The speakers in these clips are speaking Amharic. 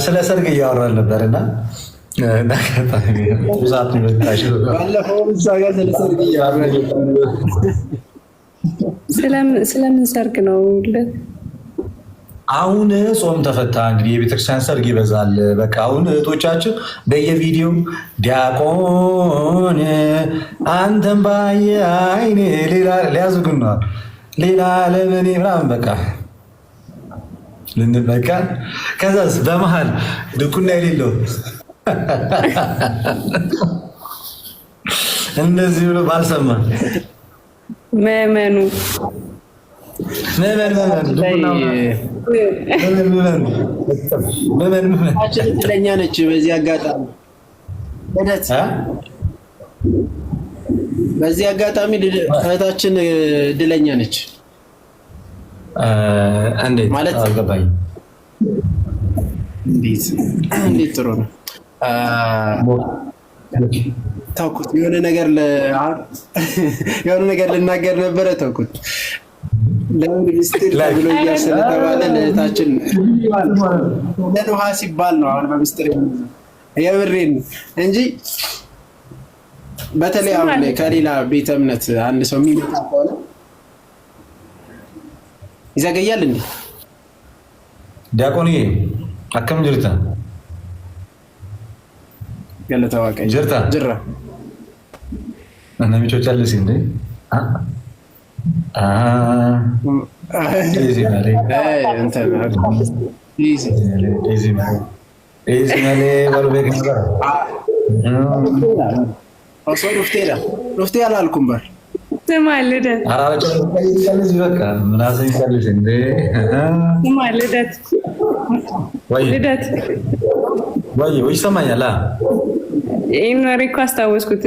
ስለ ሰርግ እያወራን ነበርና ስለምን ሰርግ ነው? አሁን ጾም ተፈታ። እንግዲህ የቤተክርስቲያን ሰርግ ይበዛል። በቃ አሁን እህቶቻችን በየቪዲዮ ዲያቆን አንተም ባየ አይኔ ሌላ ሊያዝጉናል ሌላ ለምን ምናምን በቃ ልንበቃ ከዛስ በመሃል ድቁና የሌለው እንደዚህ ብሎ ባልሰማ መመኑ እድለኛ ነች። በዚህ አጋጣሚ እህታችን እድለኛ ነች። እንዴት ማለት አልገባኝም። እንዴት ጥሩ ነው። ተውኩት። የሆነ ነገር ልናገር ነበረ ተውኩት። ለምን ምስጢር ተብሎ እያሰለተባለ ለእህታችን ለውሃ ሲባል ነው አሁን በምስጢር የምሬን እንጂ በተለይ አሁን ከሌላ ቤተ እምነት አንድ ሰው የሚመጣ ከሆነ ይዘገያል እንዴ? ዲያቆን አከም ጅርታ ገለታዋቀ ጅራ እና ሚቾቻለስ እንዴ ሩፍቴ አላልኩም በር ስማ ልደት ወይ ይሰማኛል። ይህን ወሬ እኮ አስታወስኩት።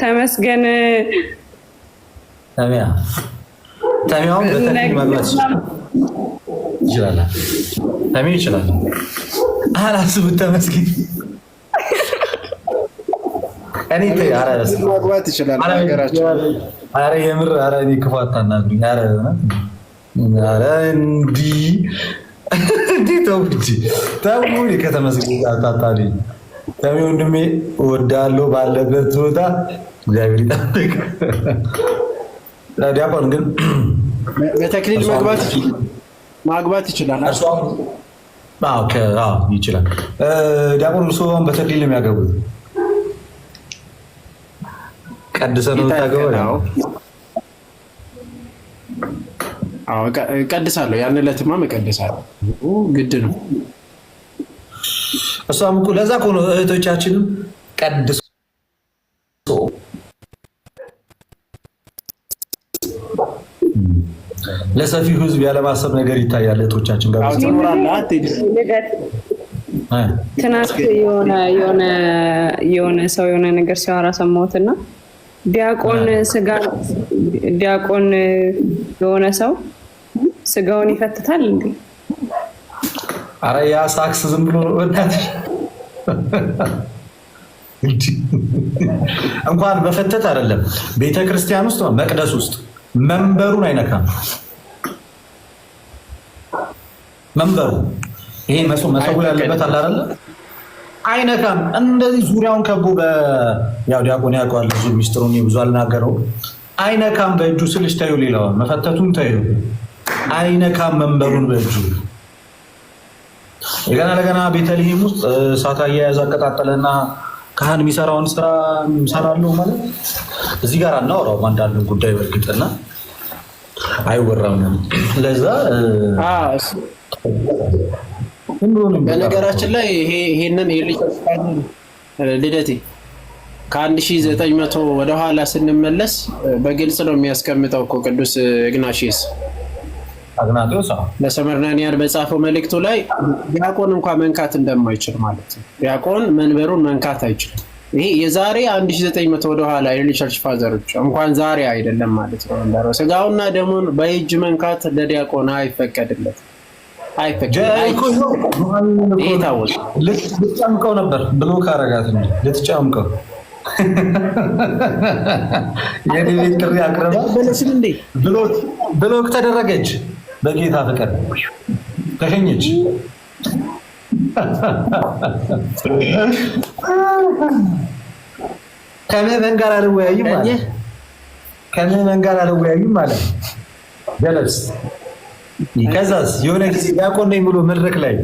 ተመስገን ተሚያውን በተለይ መግባት ይችላል። ተሚው ይችላል። አላስቡት ተመስገን እኔ መግባት ይችላል። ሀገራችን ኧረ የምር ኧረ እኔ ክፉ አታናግሩኝ። ኧረ እንዲህ ተው እንጂ ተው። ከተመስገን ጋር ታጣልኝ። ተሚ ወንድሜ እወዳለሁ። ባለበት ቦታ እግዚአብሔር ይጠብቅ። ዲያቆን ግን በተክሊል ማግባት ይችላል። ይችላል። ዲያቆን እርስዎን በተክሊል ነው የሚያገቡት? ቀድሰህ ነው የምታገባው? ቀድሳለሁ። ያን ዕለትማ መቀደሳለሁ ግድ ነው። እሷም እኮ ለዛ እኮ ነው እህቶቻችንም ቀድሶ ለሰፊው ሕዝብ ያለማሰብ ነገር ይታያል። እህቶቻችን ጋር ትናንት የሆነ ሰው የሆነ ነገር ሲያወራ ሰማሁትና ዲያቆን የሆነ ሰው ስጋውን ይፈትታል እንዴ? አረ ያ ሳክስ ዝም ብሎ እንኳን በፈተት አይደለም ቤተክርስቲያን ውስጥ መቅደስ ውስጥ መንበሩን አይነካም። መንበሩ ይሄ መሰው ያለበት አለ አይደል? አይነካም። እንደዚህ ዙሪያውን ከቦ ያው ዲያቆን ያውቀዋል ብዙ ሚስጥሩን ብዙ አልናገረው። አይነካም በእጁ ስልሽ ታዩ። ሌላው መፈተቱን ታዩ። አይነካም መንበሩን በእጁ። ለገና ቤተልሔም ውስጥ እሳት አያያዝ አቀጣጠለና ካህን የሚሰራውን ስራ እንሰራለሁ ማለት እዚህ ጋር አናወራውም። አንዳንድ ጉዳይ በእርግጥና አይወራም። ለዛ በነገራችን ላይ ይሄንን ልደቴ ከ1900 ወደኋላ ስንመለስ በግልጽ ነው የሚያስቀምጠው እኮ ቅዱስ ኢግናቲዮስ ለሰመርናንያን በጻፈው መልእክቱ ላይ ዲያቆን እንኳን መንካት እንደማይችል ማለት ነው። ዲያቆን መንበሩን መንካት አይችልም። ይሄ የዛሬ 1900 ወደኋላ የኤርሊ ቸርች ፋዘሮች እንኳን ዛሬ አይደለም ማለት ነው። እንደው ስጋውና ደሙን በእጅ መንካት ለዲያቆን አይፈቀድለትም። ልትጨምቀው ነበር ብሎ ካረጋት ልትጨምቀው የኔ ቤት ጥሪ አቅርባ ብሎክ ተደረገች። በጌታ ፍቅር ተሸኘች። ከምዕመን ጋር አልወያይም ማለት ጀለስ። ከዛስ የሆነ ጊዜ ዲያቆን ነኝ ብሎ መድረክ ላይ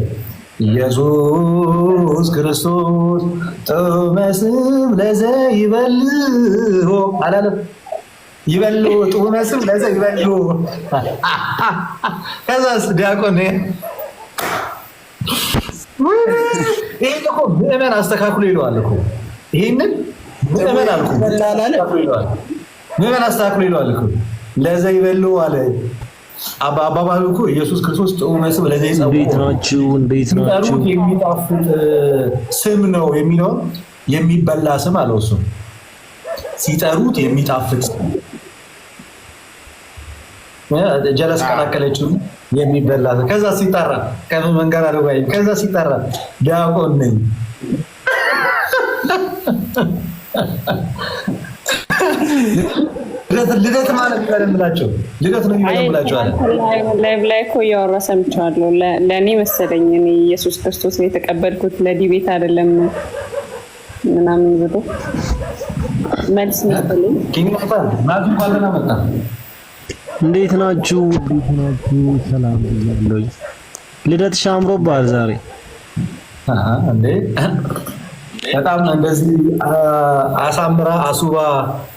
ኢየሱስ ክርስቶስ ጥዑመ ስም ለዘይበልዖ አላለም? ይበልዖ ጥዑመ ስም ለዘይበልዖ። ከዛስ ዲያቆን ነኝ። ይሄን እኮ ምዕመን አስተካክሎ ይለዋል እኮ። ይሄንን ምዕመን አልኩ ምዕመን አስተካክሎ ይለዋል እኮ። ለዘይበልዖ አለ አባባሉ እኮ ኢየሱስ ክርስቶስ ጥዑመ ስም ለዘይበልዖ። እንዴት ናችሁ? የሚጣፍጥ ስም ነው የሚለውን የሚበላ ስም አለው እሱ። ሲጠሩት የሚጣፍጥ ጀለስ ቀላቀለችው የሚበላ ከዛ ሲጠራ ከምዕመን ጋር አልወያይም። ከዛ ሲጠራ ዲያቆን ነኝ። ልደት ማለት ይበለምላቸው ልደት ነው ይበለምላቸው አለ። ላይ እኮ እያወራ ሰምቼዋለሁ። ለእኔ መሰለኝ እኔ ኢየሱስ ክርስቶስ ነው የተቀበልኩት ለዲቤት አይደለም ምናምን ብሎ መልስ መሰለኝ። እንዴት ናችሁ? ሰላም ብያለሁ። ልደትሽ አምሮብሃል ዛሬ። እንዴ በጣም እንደዚህ አሳምራ አሱባ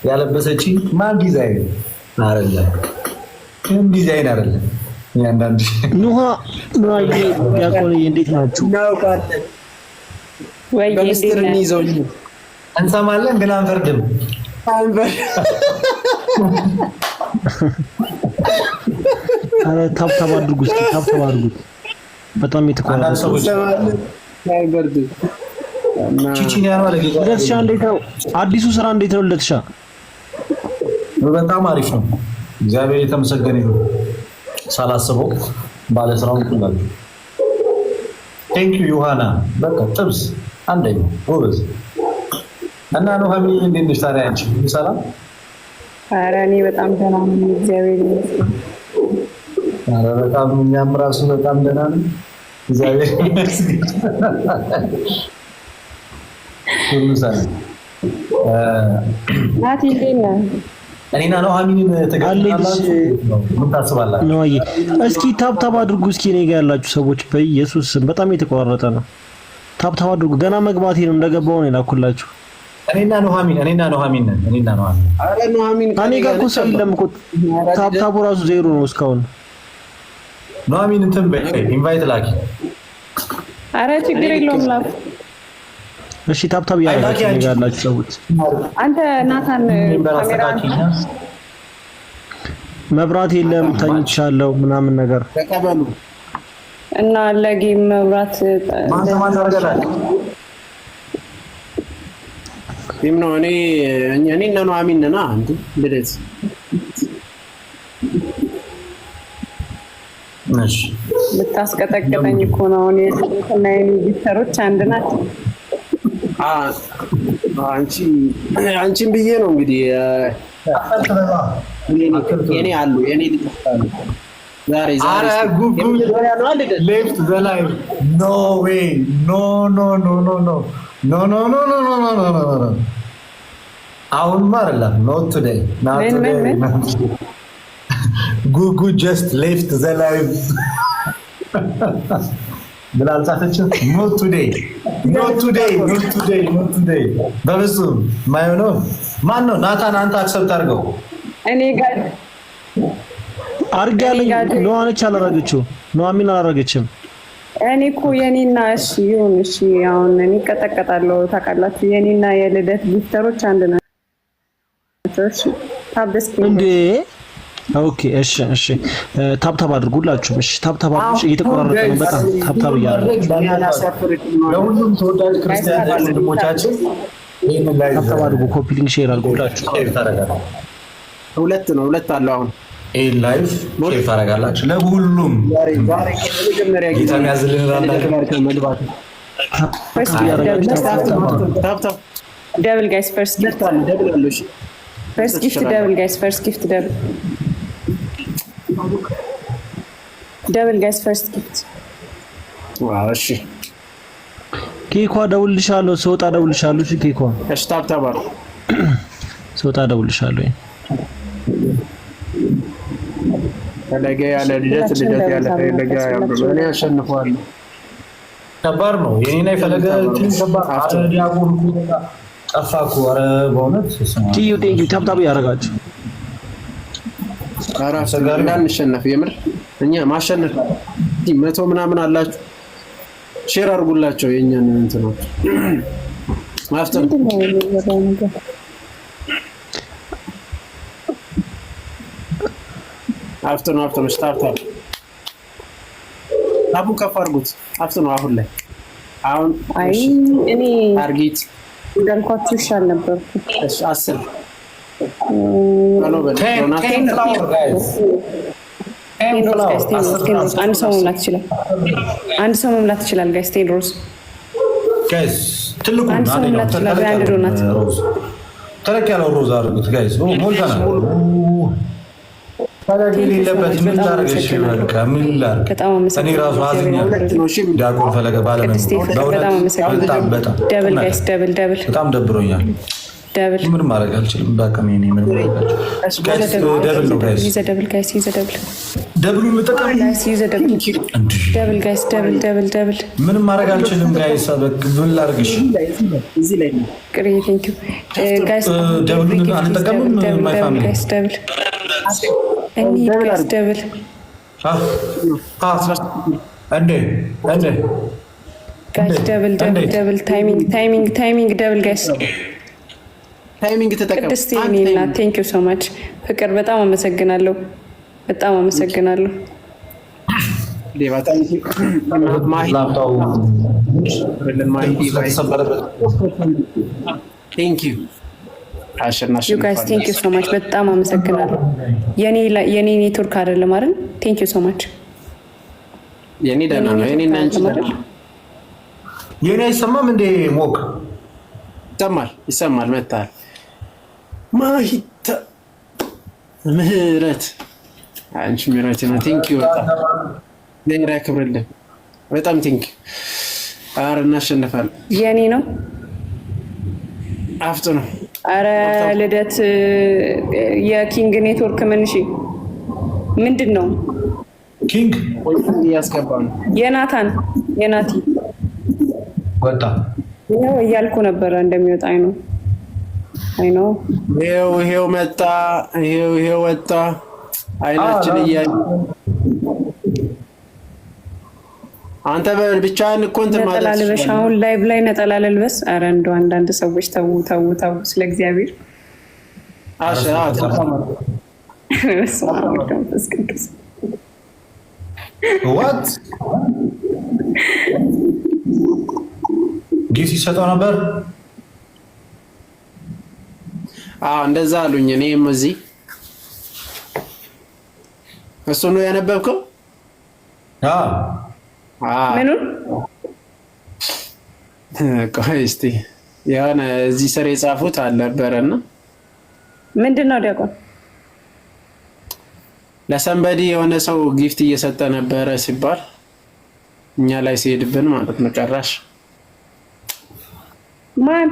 ያለበሰች ማን ዲዛይን አይደለም? ዲዛይን አይደለም። ያንዳንድ ኑሃ ዲያቆን እንዴት ናችሁ? ወይ በምስጢር እንይዘው እንሰማለን ግን አንፈርድም። አረ ታብታብ አድርጉ እስኪ ታብታብ አድርጉ። በጣም የተቆራረጠ ሰዎች አይበርድ ቺቺኒያ ነው ለጌታ። ልደትሻ እንዴት ነው? አዲሱ ስራ እንዴት ነው ልደትሻ? በጣም አሪፍ ነው። እግዚአብሔር የተመሰገነ ይሁን። ሳላስበው ባለ ስራውን ጥላሉ። ቴንክ ዩ ዮሐና። በቃ ጥብስ አንደኛ ጎበዝ። እና ነው ሀሚ እንዴት ነሽ ታዲያ? አንቺ ሰላም? ኧረ እኔ በጣም ደህና ነኝ እግዚአብሔር ይመስገን። ኧረ በጣም እኛም ራሱ በጣም ደህና ነን እግዚአብሔር ይመስገን። ሁሉ ሰላም። ናቲ እንዴት ነህ? እኔና ነው ሀሚን ተጋልላችሁ ምን ታስባላችሁ? ነው እስኪ ታብታብ አድርጉ እስኪ እኔ ጋር ያላችሁ ሰዎች በኢየሱስ ስም በጣም የተቆራረጠ ነው። ታብታብ አድርጉ። ገና መግባቴ ነው እንደገባው ነው የላኩላችሁ። እኔና ነው ሀሚን አረ ነው ሀሚን እኔ ጋር እኮ ሰው የለም እኮ ታብታቡ ራሱ ዜሮ ነው እስካሁን። ነው ሀሚን እንትን በይ ኢንቫይት ላኪ። አረ ችግር የለውም ላኩ። እሺ ታብታብ ያላችሁ ሰዎች አንተ ናታን መብራት የለም ተኝቻለሁ ምናምን ነገር ተቀበሉ እና ለጌም መብራት ማን ታረጋላችሁ? ነው እኔ እና ነው አሚን ነና አንተ ልደት እሺ ልታስቀጠቅጠኝ እኮ ነው። እኔ እና የኔ ቢተሮች አንድ ናቸው። አንቺን ብዬ ነው እንግዲህ የኔ አሉ የኔ ልጅታሉ ዛሬ ጉጉ ሌፍት ዘ ላይቭ ኖ ዌይ ኖ ኖ ኖ ኖ ኖ ኖ ኖ ኖ ኖ ኖ ኖ ኖ ኖ ኖ አሁን አይደለም ኖት ቱዴይ ናት ቱዴይ ጉጉ ጀስት ሌፍት ዘ ላይቭ ብላ አልጻፈችም። ኖት ቱዴይ ኖት ቱዴይ ኖት ቱዴይ ኖት ቱዴይ በፍጹም ማይሆነው ማን ነው? ናታን አንተ አክሰፕት አድርገው። እኔ ጋር አርጋለኝ ነው አለች አላረገችው ነው አሚን አላረገችም። እኔ እኮ የኔና እሺ ይሁን እሺ አሁን እኔ ቀጠቀጣለሁ ታውቃላችሁ። የኔና የልደት ጊፍተሮች አንድ ናቸው። እሺ ታብስኪ እንዴ ኦኬ እሺ እሺ ታብታብ አድርጉላችሁ። እሺ ታብታብ አድርጉ። እየተቆራረጠ ነው በጣም ታብታብ ለሁሉም ተወዳጅ ክርስቲያን ወንድሞቻችን ይሄን ላይ ታብታብ አድርጉ። ኮፒ ሊንክ ሼር አድርጉላችሁ። ሼር ታረጋላችሁ። ሁለት አለው አሁን ይሄን ላይቭ ሼር ታረጋላችሁ ለሁሉም። መጀመሪያ ጊዜ ያዝልን ደብል ጋይስ ፈርስት ጊፍት ደብል አለሽ ፈርስት ጊፍት ደብል ጋይስ ፈርስት ጊፍት ደብል ጋይስ ፈርስት ጊፍት ዋው እሺ ኬኳ ደውልልሻለሁ ስወጣ ደውልልሻለሁ እሺ ኬኳ እሺ ታብታባሩ ስወጣ ደውልልሻለሁ ፈለገ ያለ ልደት ያለ ፈለገ ያለ ያሸንፋል ከባድ ነው የኔና የፈለገ ቲም ከባድ ዲያቆን ጠፋኩ ኧረ በእውነት ቲዩ ታብታብ ያረጋችሁ አራስ ጋር እንዳንሸነፍ የምር እኛ ማሸነፍ መቶ ምናምን አላችሁ ሼር አድርጉላቸው የኛን እንትኖች ማፍተር አፍተር ስታርት አቡ ከፍ አድርጉት አፍተር ነው አሁን ላይ አሁን አይ እኔ ታርጌት እንዳልኳችሁ ይሻል ነበር እሺ 10 አንድ ሰው መምላት ይችላል ጋይስ ቴን ሮዝ ጋይስ ትልቁ አንድ ሰው መምላት ይችላል አንድ ዶናት ተለቅ ያለው ሮዝ አድርጉት ጋይስ ሞልተናል ታዲያ የሌለበት ምን ላድርግሽ በቃ ምን ላድርግ እኔ ራሱ አዝኛለሁ ዲያቆን ፈለገ በጣም ደብል ጋይስ ደብል በጣም ደብሮኛል ደብል ምን ማድረግ አልችልም በቃ ምን ደብል ነው ጋይስ ይዘ ደብል ጋይስ ይዘ ደብል ደብሉን ልጠቀም ጋይስ ይዘ ደብል ደብል ጋይስ ደብል ምን ማድረግ አልችልም ጋይስ በቃ ምን ላድርግሽ እዚህ ላይ ቅሪ ቴንክ ዩ ጋይስ ደብሉን አንጠቀምም ማይ ፋሚሊ ጋይስ ደብል እኔ ጋይስ ደብል እንዴ ጋይስ ደብል ታይሚንግ ደብል ጋይስ ታይሚንግ ተጠቀም ቅድስት እኔና ቴንክ ዩ ሶ ማች ፍቅር በጣም አመሰግናለሁ ዴቫታን ማሂ ቴንክ ዩ አሸናሽ ዩ ጋይስ ቴንክ ዩ ሶ ማች በጣም አመሰግናለሁ የኔ ኔትወርክ አይደለም አይደል ቴንክ ዩ ሶ ማች የኔ ደህና ነው የኔ እና አንቺ ደህና የኔ አይሰማም እንዴ ሞክ ይሰማል መጣል ማሂታ ምህረት አንቺ ምህረት ነው ቴንክ ዩ በጣም ለኔ ያክብርልኝ በጣም ቴንክ ዩ አረ እናሸንፋለን የኔ ነው አፍጡ ነው አረ ልደት የኪንግ ኔትወርክ ምንሽ ምንድን ነው ኪንግ ያስገባው ነው የናቲ ወጣ ነው እያልኩ ነበር እንደሚወጣ አይ ነው ይሄው መጣ ይሄው ወጣ አይናችን እያየ አንተ ብቻህን እኮ እንትን ማለት ነጠላ ልበሽ አሁን ላይቭ ላይ ነጠላ ልበስ አረ እንደው አንዳንድ ሰዎች ተው ስለ እግዚአብሔር what ጊዜ ይሰጠው ነበር እንደዛ አሉኝ እኔም እዚህ እሱ ነው ያነበብከው ምኑን ቆይ እስቲ የሆነ እዚህ ስር የጻፉት አልነበረና ምንድን ነው ዲያቆን ለሰንበዲ የሆነ ሰው ጊፍት እየሰጠ ነበረ ሲባል እኛ ላይ ሲሄድብን ማለት ነው ጨራሽ ማን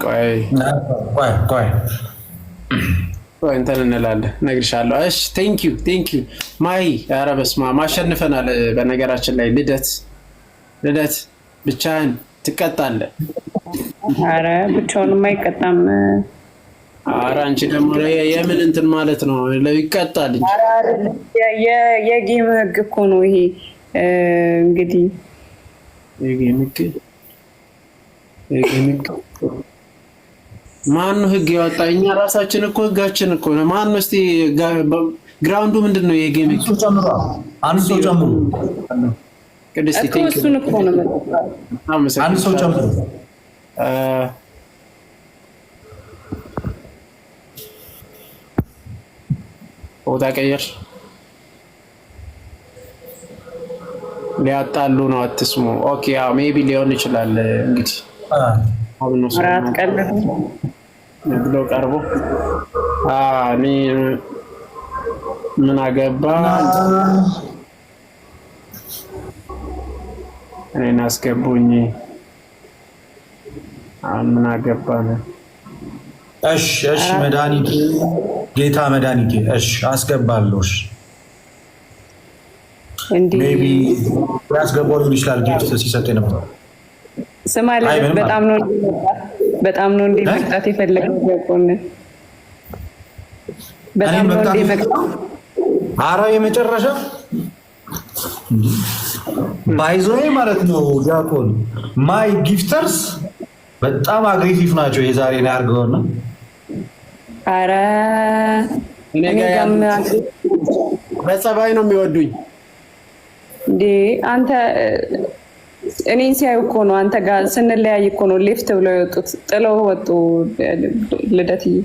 ቆይ እንትን እንላለን እነግርሻለሁ እሺ ቴንክ ዩ ማሂ ኧረ በስመ አብ ማሸንፈናል በነገራችን ላይ ልደት ብቻህን ትቀጣለህ ኧረ ብቻውንም አይቀጣም ኧረ አንቺ ደግሞ የምን እንትን ማለት ነው ይቀጣል እንጂ የጌም ህግ እኮ ነው ይሄ እንግዲህ የጌም ህግ ማን ነው ህግ ያወጣ እኛ ራሳችን እኮ ህጋችን እኮ ነው ማን ነው እስቲ ግራውንዱ ምንድነው የጌም ህግ አንድ ሰው ጨምሩ ቅድስት ቴንክ ዩ እሱን እኮ ነው አንድ ሰው ጨምሩ ቦታ ቀየር ሊያጣሉ ነው አትስሙ ኦኬ ሜቢ ሊሆን ይችላል እንግዲህ አራት ቀን ብሎ ቀርቦ እኔ ምን አገባ እኔን አስገቡኝ ምን አገባ ነው። እሺ መድኃኒቴ ጌታ መድኃኒቴ እሺ አስገባለሁ። ሜቢ ያስገባው ሊሆን ይችላል ጊፍት ሲሰጥ ነበር። ስማ በጣም ነው እንዴ መቅጣት የፈለገው ያቆነ በጣም ነው እንዴ መቅጣት ኧረ የመጨረሻ ባይዞይ ማለት ነው። ዲያቆን ማይ ጊፍተርስ በጣም አግሬሲቭ ናቸው። የዛሬ ነው ያርገውና ኧረ እኔ ጋር በጸባይ ነው የሚወዱኝ እንዴ አንተ እኔን ሲያዩ እኮ ነው አንተ ጋር ስንለያይ እኮ ነው ሌፍት ብለው የወጡት ጥለው ወጡ። ልደትዬ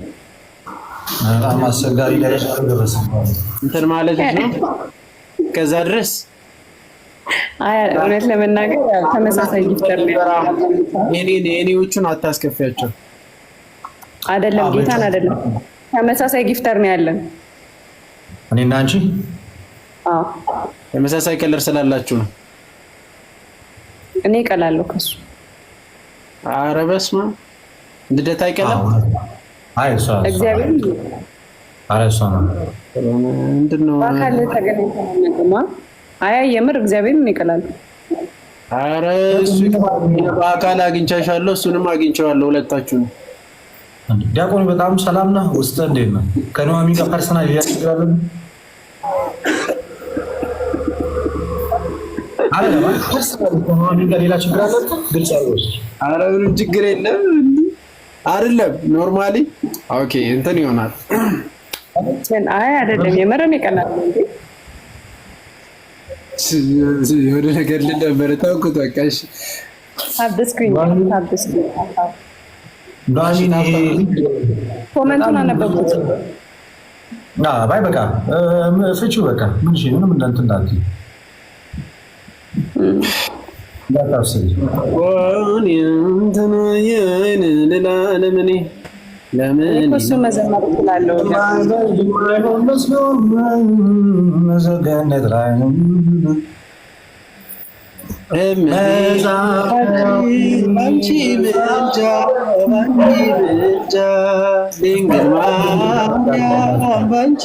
በጣም አስቸጋሪ ደረጃ ደረሰ እንትን ማለት ነው። ከዛ ድረስ እውነት ለመናገር ተመሳሳይ ጊፍተር ነው። የኔዎቹን አታስከፊያቸው። አይደለም ጌታን አይደለም ተመሳሳይ ጊፍተር ነው ያለን እኔና አንቺ። ተመሳሳይ ከለር ስላላችሁ ነው። እኔ እቀላለሁ ከሱ። ኧረ በስመ አብ ልደት አይቀላም። አይ እሷ እግዚአብሔር ኧረ እሷ ነው ምንድን ነው በአካል ተገናኝተን ነው። አይ የምር እግዚአብሔር ምን ይቀላል። ኧረ እሱ በአካል አግኝቻሻለሁ እሱንም አግኝቼዋለሁ ሁለታችሁ ነው። ዲያቆን በጣም ሰላም ነህ? ውስጥ እንዴት ነው? ከነዋሚ ጋር ፐርሰናል ያስቸግራለን ሌላ ችግር አለ? ግልጽ አለው። ኧረ ምንም ችግር የለም አይደለም ኖርማሊ ኦኬ እንትን ይሆናል። አይ አይደለም የመረን ይቀላል እንዴ ወደ ነገር ልደበር ታውቁት በቃ እሺ አብስክሪን ኮሜንቱን አነበብኩት። ባይ በቃ ፍቺው በቃ ምንም እንዳንተ እንዳንተ ዳታስሪ ወን እንተና የኔ ለላለምኔ ለምን እሱ መዘመር ይችላልው መዘገነት ላይ ነው ባንቺ ምልጃ ድንግል ማርያም ባንቺ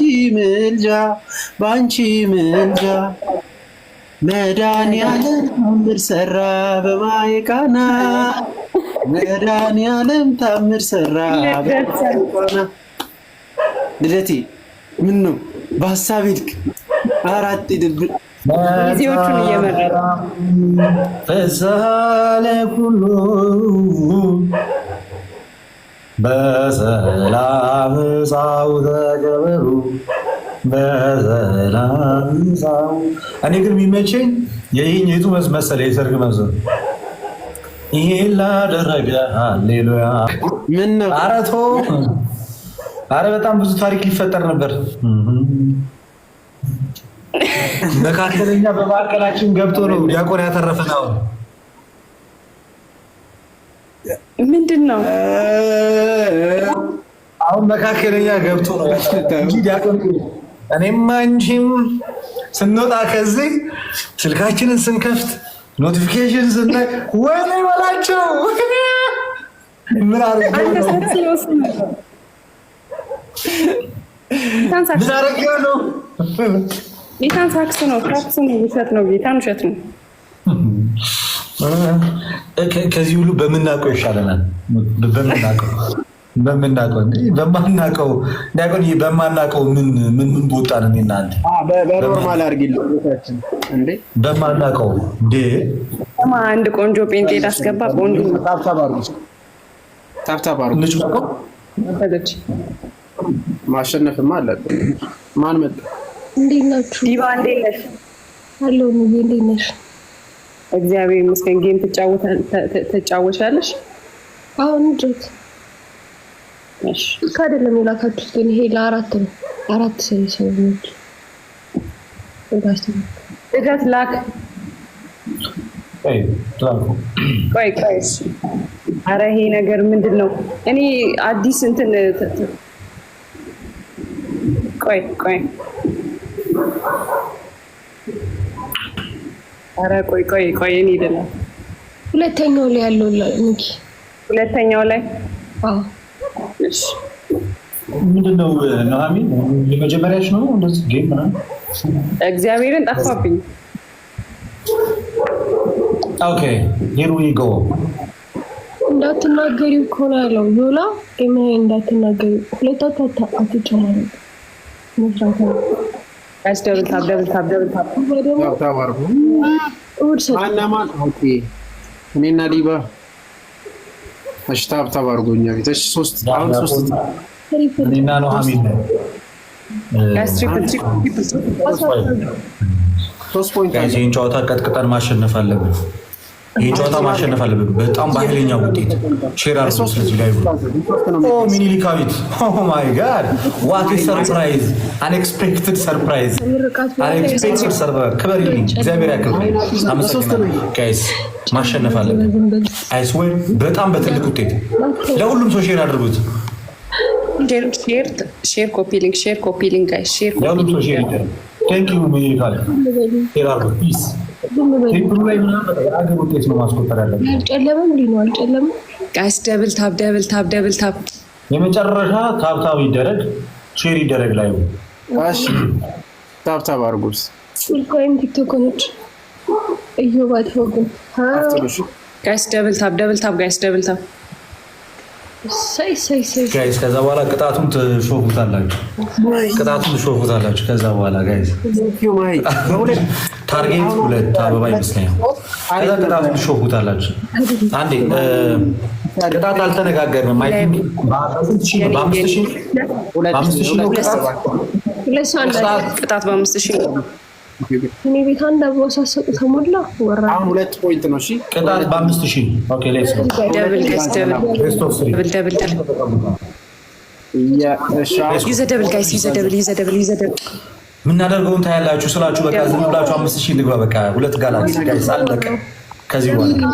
ምልጃ መድኃኒዓለም ታምር ሰራ በማየ ቃና መድኃኒዓለም ታምር ሰራ በቃና። ልደቴ ምን ነው በሀሳብ ሄድክ? አራት ድብል ጊዜዎቹን እየመረረ ፈሳለ ሁሉ በሰላም ጻው ተገበሩ በሰላም ጻው። እኔ ግን የሚመቸኝ የይኝቱ መሰለ የሰርግ መዝሙር ይሄን ላደረገ ሃሌሉያ። ምን ነው አረቶ አረ በጣም ብዙ ታሪክ ሊፈጠር ነበር። መካከለኛ በማዕከላችን ገብቶ ነው ዲያቆን ያተረፈን። ምንድን ነው አሁን መካከለኛ ገብቶ ነው እንጂ ዲያቆን እኔም አንቺም ስንወጣ ከዚህ ስልካችንን ስንከፍት ኖቲፊኬሽን ስናይ ወይኔ በላቸው ምን አረጋው ነው ጌታን ሳክስ ነው ውሸት ነው ጌታን ውሸት ነው። ከዚህ ሁሉ በምናውቀው ይሻለናል። በማናውቀው ዲያቆን በማናውቀው ምን ቦጣን እኔ እና አንተ በኖርማል አድርጊልኝ እንዴ በማናውቀው እንዴ አንድ ቆንጆ ጴንጤ አስገባ። ቆንጆ ታብታባሩ ማሸነፍማ አለብን። ማን መጣ? እንዴት ናችሁ? ዲባ እንዴት ነሽ? አለሁ። እንዴት ነሽ? እግዚአብሔር ይመስገን። ጌም ትጫወቻለሽ? አሁን እንዴት? እሺ ካደለም የላካችሁት ግን ይሄ ለአራት ነው። አራት ሰዎች ልደት ላክ። ቆይ አረ ይሄ ነገር ምንድነው? እኔ አዲስ እንትን ቆይ አረ ቆይ እኔ አይደለም ሁለተኛው ላይ ያለው እንጂ ሁለተኛው ላይ እሺ ምንድነው ኑሐሚን የመጀመሪያሽ ነው እንደዚህ ጌም ምናምን እግዚአብሔርን ጠፋብኝ። ኦኬ here we go እንዳትናገሪው እኮ ነው ያለው ዮላ እንዳትናገሪው ሁለታችሁ አትጨማሩ መስራት ነው ደብል ታብ ታባርኩ ማናማን ኦኬ እኔና ዲባ አሽታብ ታባርጎኛ ቢተሽ 3 አሁን 3 እኔና ኑሐሚን ነው ይህን ጨዋታ ቀጥቅጠን ማሸነፍ አለብን። ይህን ጨዋታ ማሸነፍ አለብን። በጣም በኃይለኛ ውጤት ሼር አድርጎ ስለዚህ ላይ ሚኒሊካዊት ማይ ጋድ ዋት ሰርፕራይዝ አንኤክስፔክትድ ሰርፕራይዝ አንኤክስፔክትድ ሰርፕራይዝ ክበሪልኝ እግዚአብሔር ያክብር። አመሰግናለሁ ጋይስ ማሸነፍ አለብን። አይስዌር በጣም በትልቅ ውጤት ለሁሉም ሰው ሼር አድርጉት። ሼር ኮፒ ሊንክ ጋይስ ሼር ኮፒ ሊንክ ቴንክ ዩ ሚኒሊካዊ ሼር አድርጉት ፕሊዝ። ቴምፕሉ ላይ ምናምን በቃ የአገር ውጤት ነው ማስቆጠር ያለብን። አልጨለመም ጋይስ ደብል ታብ የመጨረሻ ታብታብ ይደረግ ሼር ይደረግ ላይ እሺ ታብታብ አድርጉት። ስልኮይም ቲክቶኮች እየዋት ሆግን ጋይስ ደብል ታብ ጋይስ ደብል ታብ ጋይስ ከዛ በኋላ ቅጣቱን ትሾፉታላችሁ። ከዛ በኋላ ጋይስ ታርጌት 2 አበባ ይመስለኛል። ከዛ ቅጣቱን ትሾፉታላችሁ። አንዴ ቅጣት አልተነጋገርንም። ማይ ቲንክ በ5000 ነው ቅጣት በ5000 እኔ ቤት አንድ አበባ ሳሰጡ ተሞላ ወራ አሁን 2 ፖይንት ነው። እሺ ቅጣት በ5000 ኦኬ ሌትስ ጎ ደብል ጋይስ ደብል ዩዘ ደብል ጋይስ ዩዘ ደብል ምናደርገውን ታያላችሁ ስላችሁ በቃ ዝም ብላችሁ 5000 ልግባ በቃ 2 ጋላክሲ ጋይስ አለቀ። ከዚህ በኋላ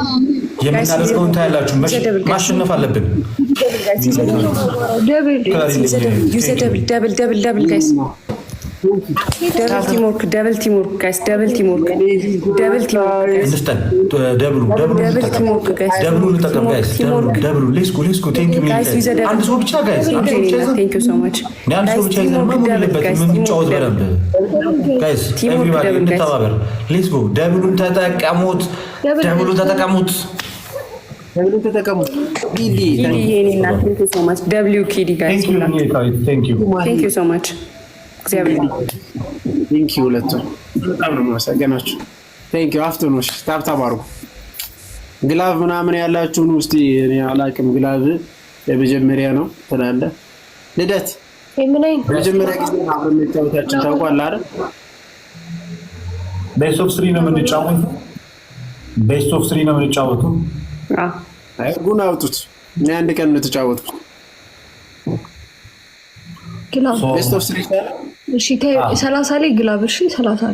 የምናደርገውን ታያላችሁ። ማሸነፍ አለብን። ደብል ጋይስ ደብል ቲምወርክ ጋይስ ደብል ቲምወርክ እንስተን ደብሉ እንጠቀም ጋይስ ደብሉ ሌትስ ጎ ቴንክ ዩ ጋይስ አንድ ሰው ብቻ ጋይስ ቴንክ ዩ ሶ ማች አንድ ሰው ብቻ ይዘን የምንጫወት በደንብ ጋይስ ኤቭሪባዲ እንተባበር። ሌትስ ጎ ደብሉን ተጠቀሙት ቢሊ ይሄኔና ቴንክ ዩ ሶ ማች ደብሊው ኪዲ ጋይስ ቴንክ ዩ ሶ ማች እግዚአብሔር ቴንክ ዩ ሁለቱም በጣም ነው የማመሰግናችሁ። ቴንክ ዩ አፍተርኑን ታብታብ አድርጉ። ግላቭ ምናምን ያላችሁን ውስጥ እኔ አላውቅም። ግላቭ የመጀመሪያ ነው ትላለህ ልደት የመጀመሪያ ጊዜ አብረን መጫወታችን ታውቃለህ አይደል? ቤስት ኦፍ 3 ነው የምንጫወተው። አይ ጉና አውጡት። እኔ አንድ ቀን ነው የተጫወትኩት። ግላብ ቤስት ኦፍ 3 እሺ 30 ላይ ግላብ እሺ 30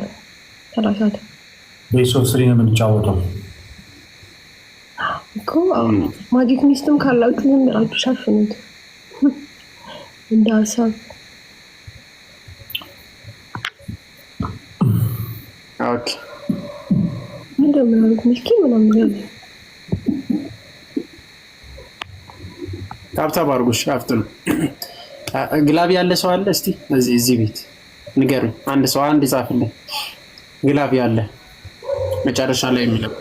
ቤስት ኦፍ 3 ነው የምንጫወተው እኮ ማጂክ ሚስትም ካላችሁ ምን ብላችሁ ሻፍኑት እንደ ሀሳብ ኦኬ ምንድነው ሚስኪ ምናምን ይላል። ታብታብ አድርጉሽ አፍጥኑ። ግላብ ያለ ሰው አለ? እስቲ እዚህ ቤት ንገሩኝ። አንድ ሰው አንድ ይጻፍልኝ። ግላብ ያለ መጨረሻ ላይ የሚለው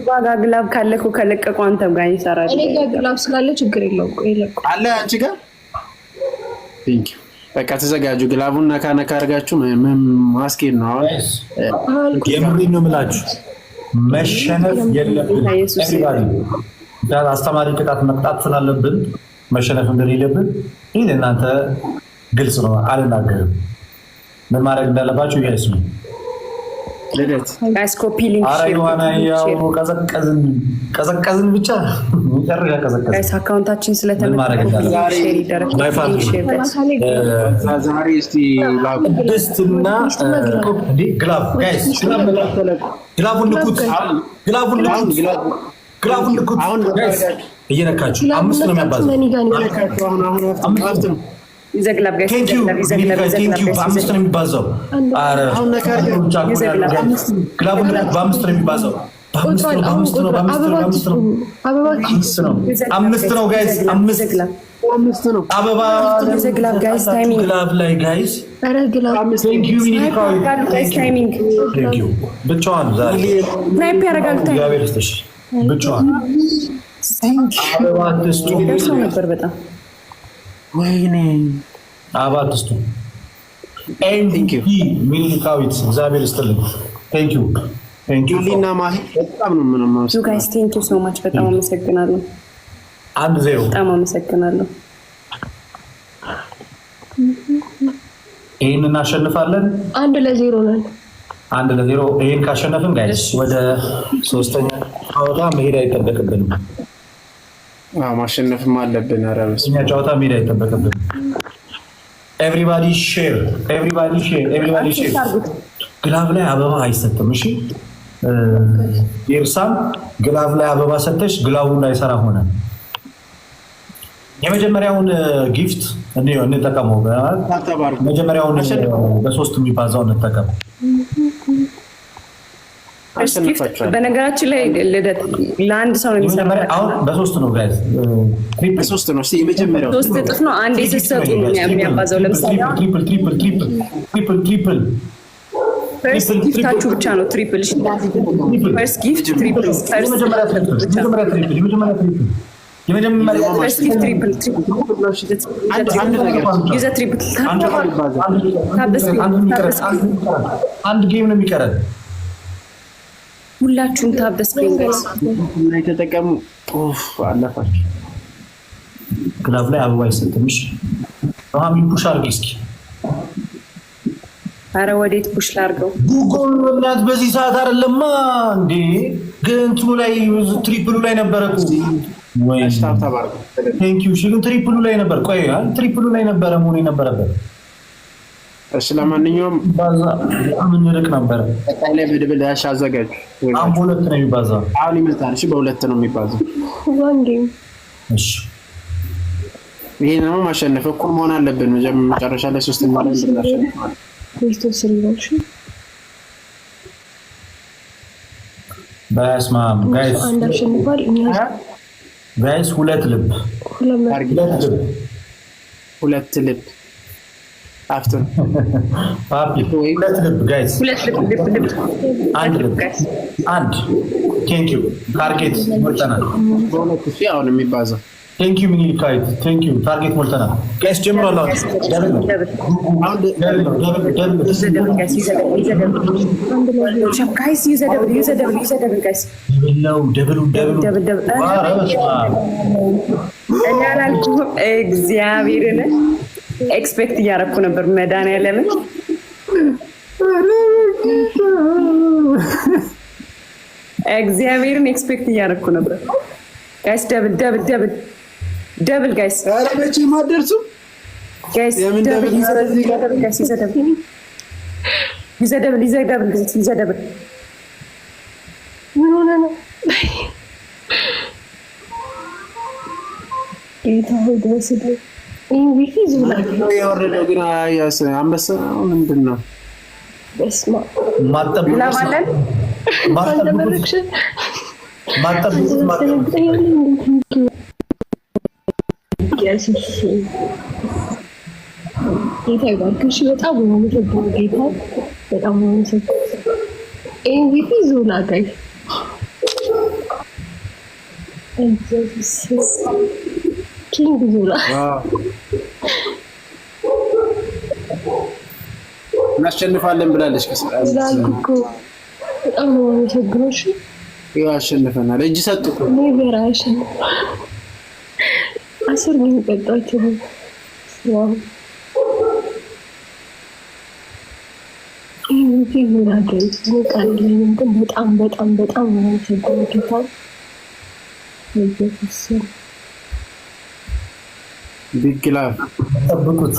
ባጋ ግላብ ካለኩ ከለቀቁ አንተም ጋር ይሰራል። እኔ ጋር ግላብ ስላለ ችግር የለውም። ይለቁ አለ አንቺ ጋር ቲንክ በቃ ተዘጋጁ። ግላቡን ነካ አድርጋችሁ ማስኬድ ነው። አሁን የምሬን ነው የምላችሁ መሸነፍ የለብንም። አስተማሪ ቅጣት መቅጣት ስላለብን መሸነፍ እንደሌለብን ይህ እናንተ ግልጽ ነው። አልናገርም ምን ማድረግ እንዳለባችሁ ይሄስ ነው። ልደት ስኮፒ ሊንክ ቀዘቀዝን ብቻ ይቀርያ ጋይስ አካውንታችን ስለተመረጠ ሼር ይደረግ። ዛሬ እስቲ ላቁስትና ግላብ ጋይስ ግላቡን ንኩት ግላቡን ልኩት እየነካችሁ 5 ነው የሚያባዛው። ይዘግላብ ጋይስ በ5 ነው የሚባዛው። ግላቡን በ5 ነው የሚባዛው። በ5 ነው ጋይስ 5 ነው አበባ ይዘግላብ ጋይስ ታይሚንግ ግላብ ላይ ጋይስ ታይሚንግ ብቻዋን ዛሬ ስናይፕ ያደርጋሉ ታይሚንግ ብቻዋን አበባ ትስጡ ነበር በጣም ወይኔ አበባ ትስጡ ሚኒካዊት እግዚአብሔር ይስጥልኝ። ቴንክ ዩ ሊና ማሂ በጣም ነው ምንም ነው ጋይስ ቴንክ ዩ ሶ ማች በጣም አመሰግናለሁ። 1-0 በጣም አመሰግናለሁ። ይሄን እናሸንፋለን። 1-0 ነን። 1-0 ይሄን ካሸነፍን ጋይስ ወደ 3ኛ ጨዋታ መሄድ አይጠበቅብንም። ማሸነፍም አለብን። ኧረ እኛ ጨዋታ መሄድ አይጠበቅብንም። ኤቭሪባዲ ሼር ግላብ ላይ አበባ አይሰጥም። እሺ ኤርሳም ግላብ ላይ አበባ ሰጠሽ፣ ግላቡ እንዳይሰራ ሆነ። የመጀመሪያውን ጊፍት እንጠቀመው። መጀመሪያውን በ3 የሚባዛው እንጠቀም። በነገራችን ላይ ልደት ለአንድ ሰው ነው የሚሰራው። አሁን በ3 ነው ጋይስ፣ በ3 ነው። እስቲ የመጀመሪያው 3 እጥፍ ነው። አንዴ ስትሰጡ ነው የሚያባዛው። ለምሳሌ ትሪፕል ፈርስት ጊፍታችሁ ብቻ ነው ትሪፕል። ፈርስት ጊፍት ትሪፕል፣ ፈርስት ጊፍት ትሪፕል። አንድ ጌም ነው የሚቀረን። ሁላችሁም ታብ ስክሪን ጋይስ ላይ ተጠቀሙ። አለፋችሁ። ግላብ ላይ አበባ አይሰጥም። እሺ አሁን ፑሽ አድርጊ እስኪ። አረ ወዴት ፑሽ ላድርገው? ጉጎልናት በዚህ ሰዓት አይደለማ እንዴ? ግን እንትኑ ላይ ትሪፕሉ ላይ ነበረ እኮ ወይ ተባርኩ። ቴንክ ዩ። ግን ትሪፕሉ ላይ ነበር። ቆይ ትሪፕሉ ላይ ነበረ መሆን የነበረበት። እሺ ለማንኛውም ምን ይልቅ ነበር ላይ በድብል ያሽ አዘጋጅ። አሁን በ2 ነው የሚባዛው። አሁን ይመጣል። እሺ በ2 ነው የሚባዛው። እሺ ይሄ ነው ማሸነፍ። እኩል መሆን አለብን። መጨረሻ ላይ 3ኛ ላይ እንድናሸንፍ ክርስቶስ ይላልሽ። በስማም ጋይስ አንዳሸንፋል። እኛ ጋይስ 2 ልብ 2 ልብ አፍተር ፓፒ 2 ልብ ጋይስ 2 ልብ 1 ልብ ጋይስ 1 ቴንክ ዩ ታርጌት ሞልተናል። በ2 ሺህ አሁን የሚባዛው ቴንክ ዩ ሚኒካይት ቴንክ ዩ ታርጌት ሞልተናል ጋይስ። ጀምሯል። ደብል እግዚአብሔርን ኤክስፔክት እያደረኩ ነበር። መድኃኒዓለምን እግዚአብሔርን ኤክስፔክት እያደረኩ ነበር ጋይስ። ደብል ጋይስ። ኧረ መቼም አትደርሱም ጋይስ። ደብል ምን ሆነ ነው? ጌታ ሆይ ድረስልኝ። ዊፊ ዙላ የወረደው ግን አንበሳ ምንድን ነው? በስማ ላማለን ጌታ ይባርክሽ። በጣም ነው የምትወደው ጌታ፣ በጣም ነው የምትወደው። ኤምቪፒ ዞላ ጋይ ኪንግ ዞላ እናሸንፋለን ብላለች። ዛልኩ በጣም ነው የምትወደው። ይኸው አሸንፈናል። እጅ ሰጡ እኮ ኔቨር አሸንፍ 10 ምን ቀጣችሁ? ዋው ይሄ ይሁናገኝ ወቃለኝ ግን በጣም በጣም በጣም ነው ተገኝቷል። ለዚህ ቢግላ ጠብቁት።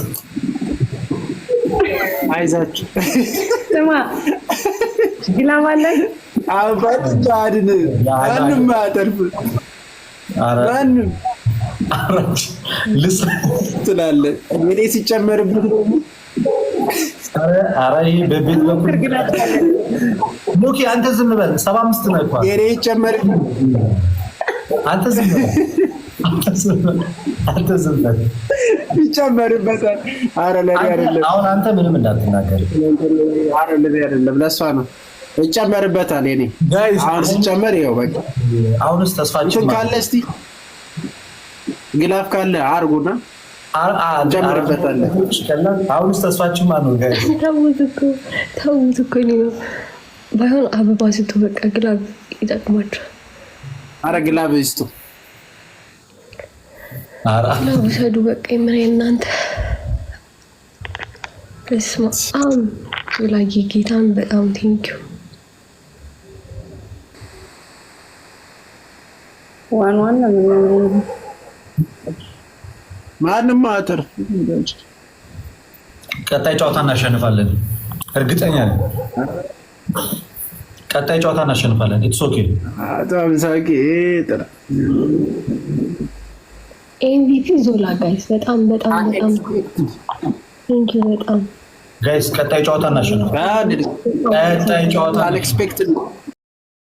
አይዛችሁ ስማ ግላብ አለ አባት ታድን ማንም አተርፍ ማንም ልስ ትላለ እኔ ሲጨመርብህ ኧረ ይሄ በቤት በኩል ሉኪ አንተ ዝም በል 75 ነው እኮ የኔ ይጨመርብህ አንተ ዝም በል ይጨመርበታል። ኧረ ለኔ አይደለም አሁን አንተ ምንም እንዳትናገር። ኧረ ለኔ አይደለም ለሷ ነው ይጨመርበታል። የኔ አሁን ሲጨመር ይኸው በቃ አሁንስ ተስፋችን ካለ እስቲ ግላፍ ካለ አርጉና ጨምርበታለህ። አሁንስ ተስፋችን ማን ነው? ጋይስ ተውት እኮ ነው ባይሆን አበባ ስጡ በቃ ግላብ ይጠቅማችኋል። ኧረ ግላብ ይስጡ ግላብ ውሰዱ በቃ ምን እናንተ በስመ ላይ ጌታን በጣም ቴንኪው ዋን ማንም አተር ቀጣይ ጨዋታ እናሸንፋለን፣ እርግጠኛ ነኝ። ቀጣይ ጨዋታ እናሸንፋለን። ኢትስ ኦኬ አታምሳቂ ጥራ ኤምቪፒ ዞላ ጋይስ በጣም ቴንኪው በጣም ጋይስ ቀጣይ ጨዋታ እናሸንፋለን። ቀጣይ ጨዋታ አንኤክስፔክትድ